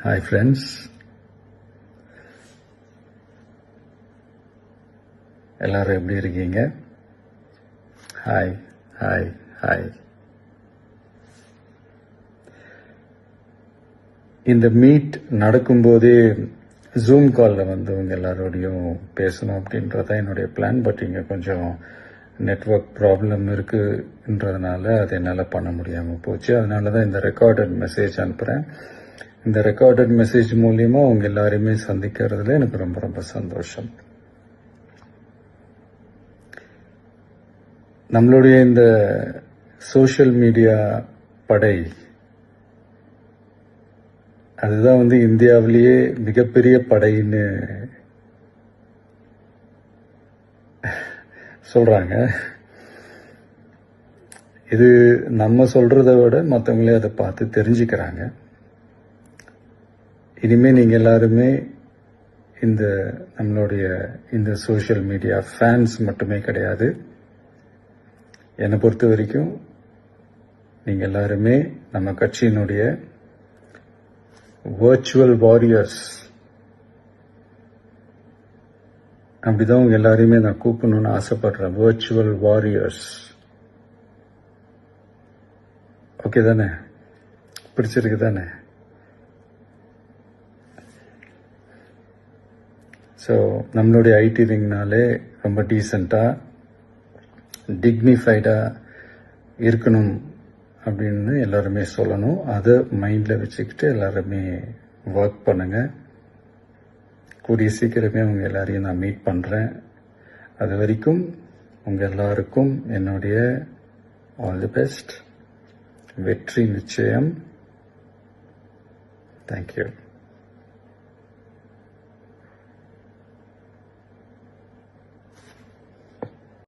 Hi friends, எல்லாரும் எப்படி இருக்கீங்க? Hi hi hi. இந்த மீட் நடக்கும்போதே ஜூம் காலில் வந்து உங்க எல்லாரோடையும் பேசணும் அப்படின்றதான் என்னுடைய பிளான். பட் இங்கே கொஞ்சம் நெட்வொர்க் ப்ராப்ளம் இருக்குன்றதுனால அது என்னால் பண்ண முடியாமல் போச்சு. அதனால தான் இந்த ரெக்கார்டட் மெசேஜ் அனுப்புகிறேன். இந்த ரெக்கார்டட் மெசேஜ் மூலியமா உங்க எல்லாரையுமே சந்திக்கிறதுல எனக்கு ரொம்ப ரொம்ப சந்தோஷம். நம்மளுடைய இந்த சோஷியல் மீடியா படை, அதுதான் வந்து இந்தியாவிலேயே மிகப்பெரிய படைன்னு சொல்றாங்க. இது நம்ம சொல்றதை விட மற்றவங்களே அதை பார்த்து தெரிஞ்சுக்கிறாங்க. இனிமே நீங்க எல்லாருமே இந்த நம்மளுடைய இந்த சோஷியல் மீடியா ஃபேன்ஸ் மட்டுமே கிடையாது. என்னை பொறுத்த வரைக்கும் நீங்க எல்லாருமே நம்ம கட்சியினுடைய வர்ச்சுவல் வாரியர்ஸ். அப்படிதான் உங்க எல்லாரையுமே நான் கூப்பிடணும்னு ஆசைப்படுறேன். Virtual warriors. ஓகே தானே? பிடிச்சிருக்கு தானே? ஸோ நம்மளுடைய ஐடி விங்னாலே ரொம்ப டீசெண்டாக டிக்னிஃபைடாக இருக்கணும் அப்படின்னு எல்லாருமே சொல்லணும். அதை மைண்டில் வச்சுக்கிட்டு எல்லாருமே ஒர்க் பண்ணுங்க. கூடிய சீக்கிரமே உங்கள் எல்லாரையும் நான் மீட் பண்ணுறேன். அது வரைக்கும் உங்கள் எல்லாருக்கும் என்னுடைய ஆல் தி பெஸ்ட். வெற்றி நிச்சயம். தேங்க்யூ.